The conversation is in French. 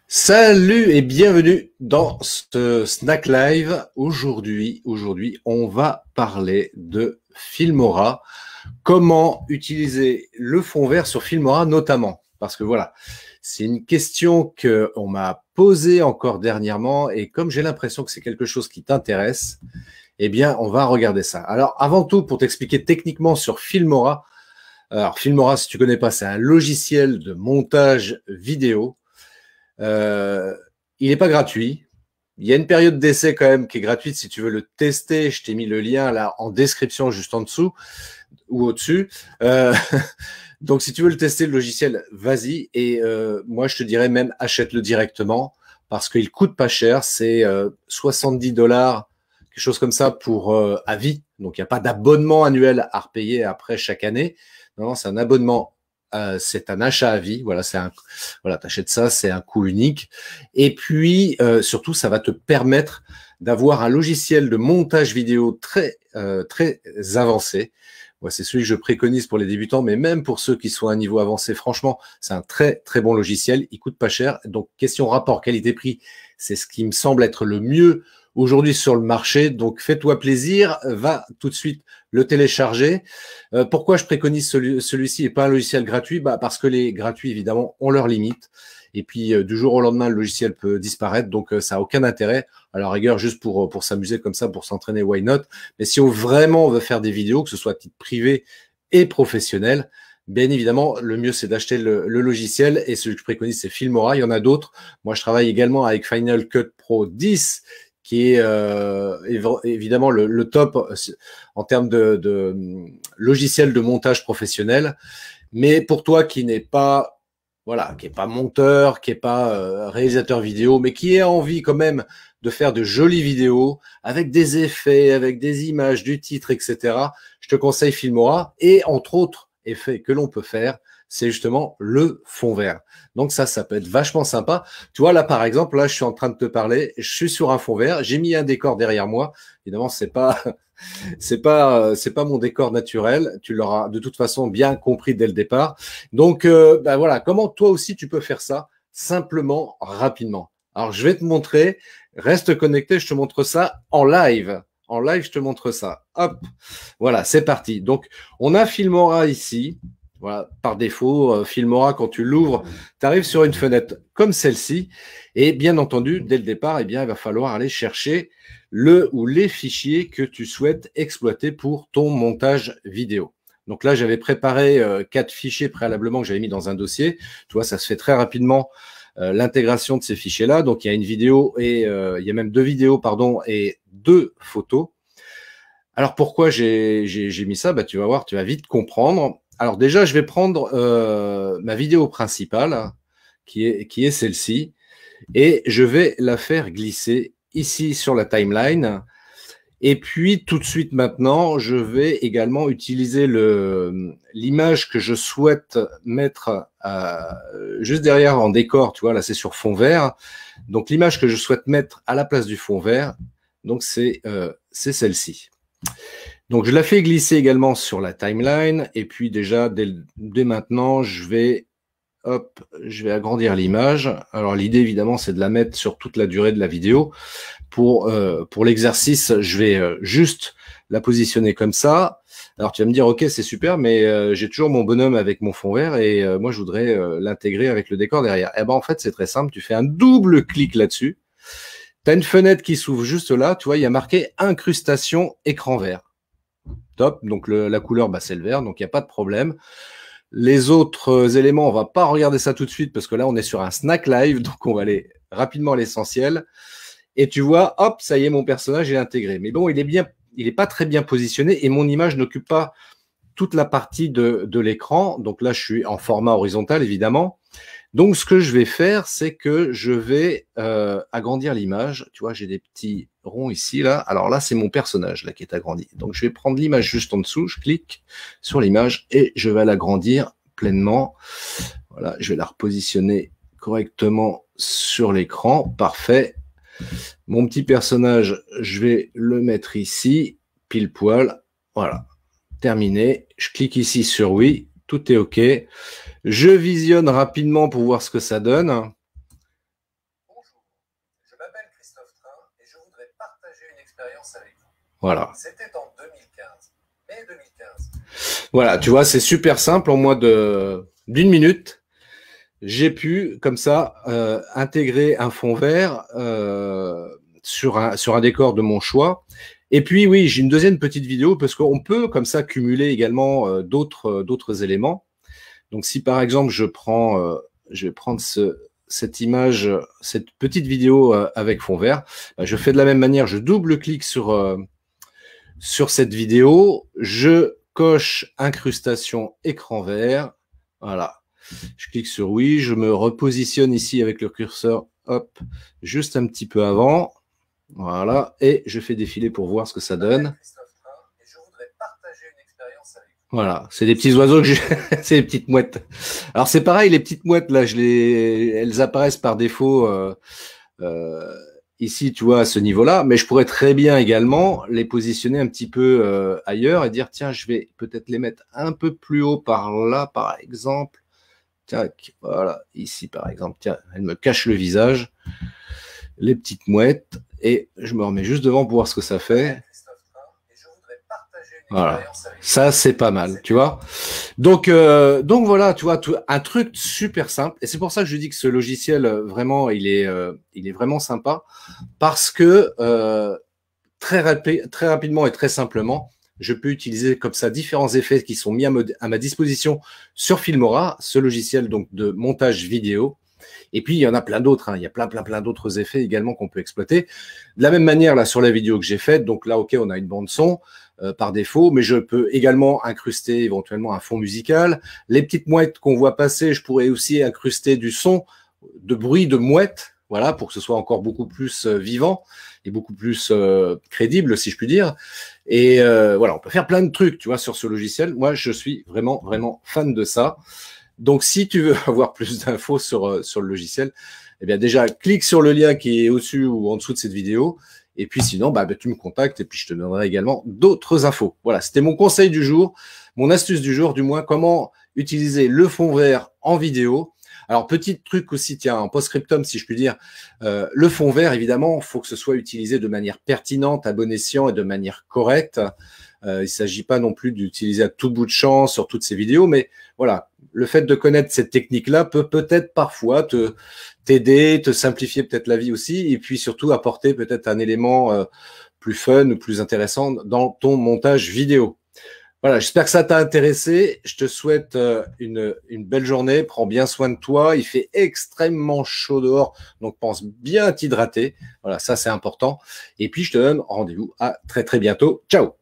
Salut et bienvenue dans ce Snack Live. Aujourd'hui, on va parler de Filmora. Comment utiliser le fond vert sur Filmora notamment? Parce que voilà, c'est une question que on m'a posée encore dernièrement et comme j'ai l'impression que c'est quelque chose qui t'intéresse, eh bien, on va regarder ça. Alors, avant tout, pour t'expliquer techniquement sur Filmora, alors Filmora, si tu connais pas, c'est un logiciel de montage vidéo. Euh, il n'est pas gratuit. Il y a une période d'essai quand même qui est gratuite si tu veux le tester. Je t'ai mis le lien là en description juste en dessous ou au-dessus. Euh, donc si tu veux le tester le logiciel, vas-y. Et moi je te dirais même achète-le directement parce qu'il coûte pas cher. C'est 70 $, quelque chose comme ça pour à vie. Donc il n'y a pas d'abonnement annuel à repayer après chaque année. Non, c'est un abonnement, c'est un achat à vie. Voilà, voilà, t'achètes ça, c'est un coût unique. Et puis surtout, ça va te permettre d'avoir un logiciel de montage vidéo très avancé. Moi, c'est celui que je préconise pour les débutants, mais même pour ceux qui sont à un niveau avancé, franchement, c'est un très bon logiciel. Il coûte pas cher. Donc, question rapport qualité-prix, c'est ce qui me semble être le mieux aujourd'hui sur le marché. Donc, fais-toi plaisir, va tout de suite le télécharger. Pourquoi je préconise celui-ci et pas un logiciel gratuit? Parce que les gratuits, évidemment, ont leurs limites. Et puis, du jour au lendemain, le logiciel peut disparaître. Donc, ça n'a aucun intérêt. À la rigueur, juste pour s'amuser comme ça, pour s'entraîner, why not? Mais si on vraiment veut faire des vidéos, que ce soit à titre privé et professionnel, bien évidemment, le mieux, c'est d'acheter le logiciel. Et celui que je préconise, c'est Filmora. Il y en a d'autres. Moi, je travaille également avec Final Cut Pro 10, qui est évidemment le top en termes de logiciel de montage professionnel. Mais pour toi qui n'est pas voilà, qui est pas monteur, qui est pas réalisateur vidéo, mais qui a envie quand même de faire de jolies vidéos avec des effets, avec des images, du titre, etc. Je te conseille Filmora. Et entre autres effets que l'on peut faire, c'est justement le fond vert. Donc ça peut être vachement sympa. Tu vois, là, par exemple, là, je suis en train de te parler, je suis sur un fond vert, j'ai mis un décor derrière moi. Évidemment, c'est pas mon décor naturel. Tu l'auras de toute façon bien compris dès le départ. Donc, voilà, comment toi aussi tu peux faire ça simplement, rapidement. Alors, je vais te montrer. Reste connecté, je te montre ça en live. En live, je te montre ça. Hop, voilà, c'est parti. Donc, on a Filmora ici. Voilà, par défaut, Filmora, quand tu l'ouvres, tu arrives sur une fenêtre comme celle-ci. Et bien entendu, dès le départ, eh bien, il va falloir aller chercher le ou les fichiers que tu souhaites exploiter pour ton montage vidéo. Donc là, j'avais préparé 4 fichiers préalablement que j'avais mis dans un dossier. Tu vois, ça se fait très rapidement l'intégration de ces fichiers-là. Donc il y a une vidéo et il y a même 2 vidéos, pardon, et 2 photos. Alors pourquoi j'ai mis ça? Tu vas voir, tu vas vite comprendre. Alors déjà, je vais prendre ma vidéo principale, qui est celle-ci, et je vais la faire glisser ici sur la timeline. Et puis tout de suite maintenant, je vais également utiliser l'image que je souhaite mettre juste derrière en décor. Tu vois, là c'est sur fond vert. Donc l'image que je souhaite mettre à la place du fond vert, donc c'est celle-ci. Donc je la fais glisser également sur la timeline. Et puis déjà dès maintenant, je vais agrandir l'image. Alors l'idée évidemment, c'est de la mettre sur toute la durée de la vidéo. Pour l'exercice, je vais juste la positionner comme ça. Alors tu vas me dire, ok, c'est super, mais j'ai toujours mon bonhomme avec mon fond vert et moi je voudrais l'intégrer avec le décor derrière. Eh ben en fait, c'est très simple. Tu fais un double clic là-dessus. Tu as une fenêtre qui s'ouvre juste là. Tu vois, il y a marqué incrustation écran vert. Top. Donc la couleur, c'est le vert, donc il n'y a pas de problème. Les autres éléments, on va pas regarder ça tout de suite parce que là, on est sur un snack live, donc on va aller rapidement à l'essentiel. Et tu vois, hop, ça y est, mon personnage est intégré. Mais bon, il est pas très bien positionné et mon image n'occupe pas toute la partie de l'écran. Donc là, je suis en format horizontal, évidemment. Donc, ce que je vais faire, c'est que je vais agrandir l'image. Tu vois, j'ai des petits ronds ici, là. Alors là, c'est mon personnage là qui est agrandi. Donc, je vais prendre l'image juste en dessous. Je clique sur l'image et je vais l'agrandir pleinement. Voilà, je vais la repositionner correctement sur l'écran. Parfait. Mon petit personnage, je vais le mettre ici, pile poil. Voilà, terminé. Je clique ici sur oui, tout est OK. Je visionne rapidement pour voir ce que ça donne. Voilà. C'était en 2015, mai 2015. Voilà, tu vois, c'est super simple. En moins d'une minute, j'ai pu, comme ça, intégrer un fond vert sur un décor de mon choix. Et puis, oui, j'ai une deuxième petite vidéo parce qu'on peut, comme ça, cumuler également d'autres éléments. Donc, si par exemple, je vais prendre cette image, cette petite vidéo avec fond vert, je fais de la même manière, je double-clique sur cette vidéo, je coche incrustation écran vert, voilà. Je clique sur oui, je me repositionne ici avec le curseur, hop, juste un petit peu avant, voilà, et je fais défiler pour voir ce que ça donne. Voilà, c'est des petits oiseaux que j'ai, c'est des petites mouettes. Alors c'est pareil, les petites mouettes là, elles apparaissent par défaut ici, tu vois, à ce niveau-là, mais je pourrais très bien également les positionner un petit peu ailleurs et dire tiens, je vais peut-être les mettre un peu plus haut par là, par exemple. Tac, voilà, ici par exemple, tiens, elle me cache le visage, les petites mouettes, et je me remets juste devant pour voir ce que ça fait. Voilà, ça c'est pas mal, tu vois. Donc voilà, tu vois, un truc super simple, et c'est pour ça que je dis que ce logiciel vraiment, il est vraiment sympa, parce que très rapidement et très simplement, je peux utiliser comme ça différents effets qui sont mis à ma disposition sur Filmora, ce logiciel donc de montage vidéo. Et puis, il y en a plein d'autres. Hein. Il y a plein d'autres effets également qu'on peut exploiter. De la même manière, là, sur la vidéo que j'ai faite, donc là, OK, on a une bande son par défaut, mais je peux également incruster éventuellement un fond musical. Les petites mouettes qu'on voit passer, je pourrais aussi incruster du son, de bruit de mouettes, voilà, pour que ce soit encore beaucoup plus vivant et beaucoup plus crédible, si je puis dire. Et voilà, on peut faire plein de trucs, tu vois, sur ce logiciel. Moi, je suis vraiment fan de ça. Donc, si tu veux avoir plus d'infos sur le logiciel, eh bien déjà, clique sur le lien qui est au-dessus ou en dessous de cette vidéo. Et puis sinon, tu me contactes et puis je te donnerai également d'autres infos. Voilà, c'était mon conseil du jour, mon astuce du jour, du moins, comment utiliser le fond vert en vidéo. Alors, petit truc aussi, tiens, en post-scriptum, si je puis dire, le fond vert, évidemment, il faut que ce soit utilisé de manière pertinente, à bon escient et de manière correcte. Il ne s'agit pas non plus d'utiliser à tout bout de champ sur toutes ces vidéos, mais voilà, le fait de connaître cette technique-là peut peut-être parfois t'aider, te simplifier peut-être la vie aussi, et puis surtout apporter peut-être un élément plus fun ou plus intéressant dans ton montage vidéo. Voilà, j'espère que ça t'a intéressé. Je te souhaite une belle journée. Prends bien soin de toi. Il fait extrêmement chaud dehors, donc pense bien à t'hydrater. Voilà, ça c'est important. Et puis je te donne rendez-vous à très bientôt. Ciao!